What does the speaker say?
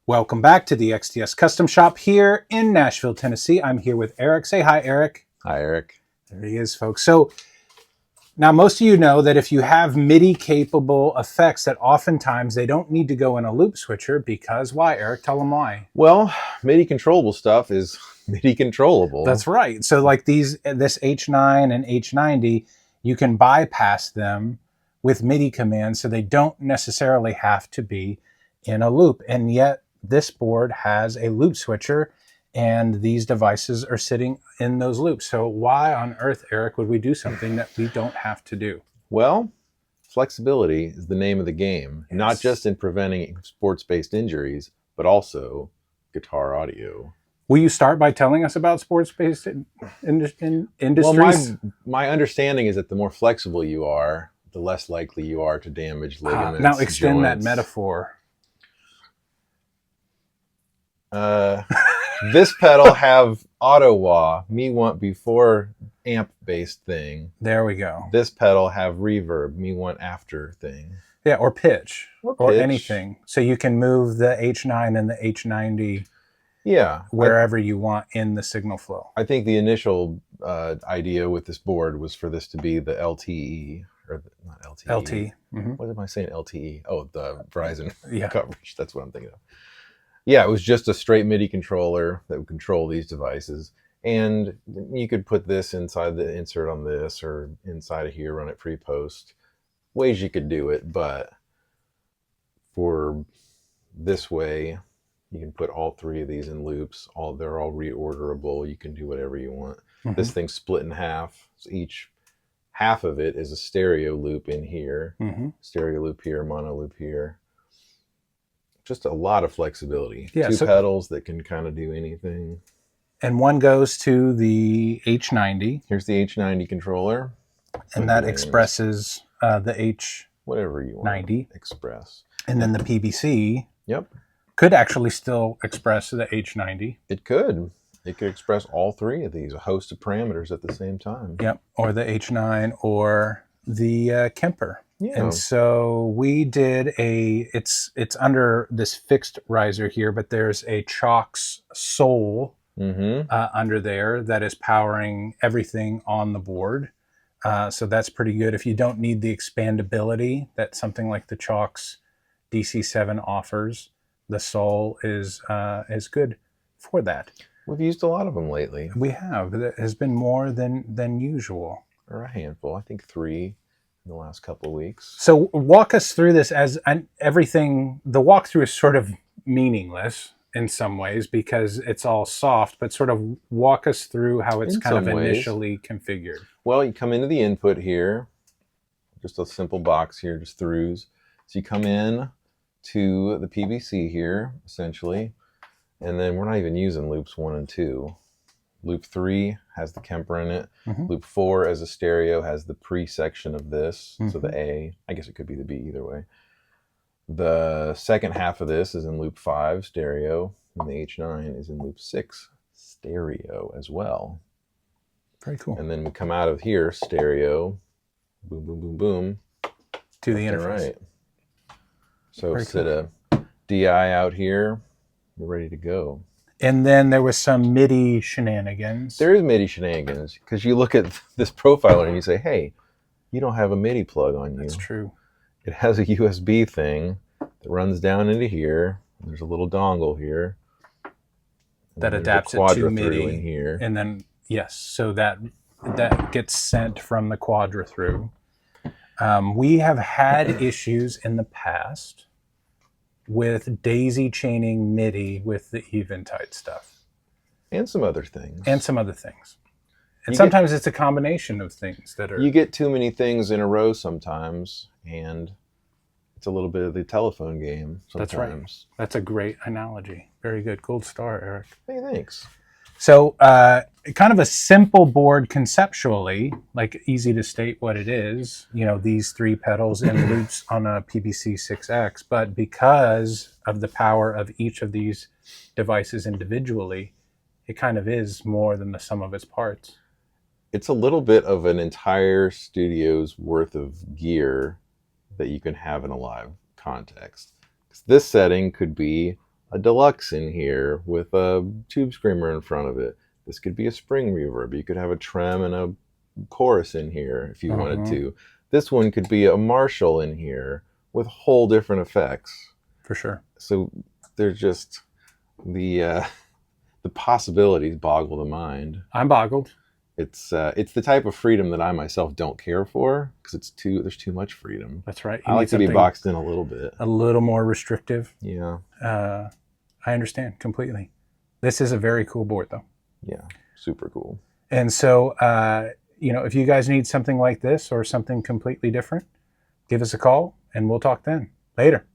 Welcome back to the XTS Custom Shop here in Nashville, Tennessee. I'm here with Eric. Say hi, Eric. Hi, Eric. There he is, folks. So now most of you know that if you have MIDI-capable effects, that oftentimes they don't need to go in a loop switcher because why, Eric? Tell them why. Well, MIDI controllable stuff is MIDI controllable. That's right. So like this H9 and H90, you can bypass them with MIDI commands so they don't necessarily have to be in a loop. And yet this board has a loop switcher and these devices are sitting in those loops. So why on earth, Eric, would we do something that we don't have to do? Well, flexibility is the name of the game, Yes. Not just in preventing sports-based injuries, but also guitar audio. Will you start by telling us about sports-based industries? Well, my understanding is that the more flexible you are, the less likely you are to damage ligaments. Now extend joints. that metaphor. This pedal have auto wah, me want before amp based thing. There we go. This pedal have reverb, me want after thing. Yeah, or pitch, or pitch. anything. So you can move the H9 and the H90 wherever you want in the signal flow. I think the initial idea with this board was for this to be the LTE, or not LTE. LT. Mm-hmm. What am I saying? LTE. Oh, the Verizon coverage. That's what I'm thinking of. Yeah, it was just a straight MIDI controller that would control these devices. And you could put this inside the insert on this or inside of here, run it pre-post. Ways you could do it, but for this way, you can put all three of these in loops. They're all reorderable. You can do whatever you want. Mm-hmm. This thing's split in half. So each half of it is a stereo loop in here. Mm-hmm. Stereo loop here, mono loop here. Just a lot of flexibility. Yeah, Two pedals that can kind of do anything. And one goes to the H90. Here's the H90 controller. And that expresses the H90. Whatever you want to express. And then the PBC could actually still express the H90. It could. It could express all three of these, a host of parameters at the same time. Yep, or the H9 or the Kemper. Yeah. And so we did it's under this fixed riser here, but there's a Chalks Soul under there that is powering everything on the board. So that's pretty good. If you don't need the expandability that something like the Chalks DC7 offers, the Soul is good for that. We've used a lot of them lately. We have. It has been more than usual. Or a handful. I think 3 in the last couple of weeks. So walk us through this everything. The walkthrough is sort of meaningless in some ways because it's all soft, but sort of walk us through how it's kind of initially configured. Well, you come into the input here, just a simple box here, just throughs. So you come in to the PBC here, essentially, and then we're not even using loops 1 and 2. Loop 3 has the Kemper in it. Mm-hmm. Loop 4 as a stereo has the pre-section of this. Mm-hmm. So the A, I guess it could be the B either way. The second half of this is in loop 5 stereo, and the H9 is in loop 6 stereo as well. Very cool. And then we come out of here, stereo, boom, boom, boom, boom. To the interface. Right. So set a DI out here, we're ready to go. And then there was some MIDI shenanigans. There is MIDI shenanigans because you look at this profiler and you say, hey, you don't have a MIDI plug on you. That's true. It has a USB thing that runs down into here. There's a little dongle here. That adapts it to MIDI. In here. And then, yes, so that gets sent from the quadra through. We have had issues in the past with daisy chaining MIDI with the Eventide stuff. And some other things. And sometimes it's a combination of things that are... You get too many things in a row sometimes, and it's a little bit of the telephone game sometimes. That's right. That's a great analogy. Very good. Gold star, Eric. Hey, thanks. So kind of a simple board conceptually, like easy to state what it is, these 3 pedals and loops on a PBC 6X, but because of the power of each of these devices individually, it kind of is more than the sum of its parts. It's a little bit of an entire studio's worth of gear that you can have in a live context. This setting could be a deluxe in here with a tube screamer in front of it. This could be a spring reverb. You could have a trem and a chorus in here if you wanted to. This one could be a Marshall in here with whole different effects. For sure. So there's just the possibilities boggle the mind. I'm boggled. It's the type of freedom that I myself don't care for, because there's too much freedom. That's right. I like to be boxed in a little bit. A little more restrictive. Yeah. I understand completely. This is a very cool board, though. Yeah, super cool. And so, if you guys need something like this or something completely different, give us a call and we'll talk then. Later.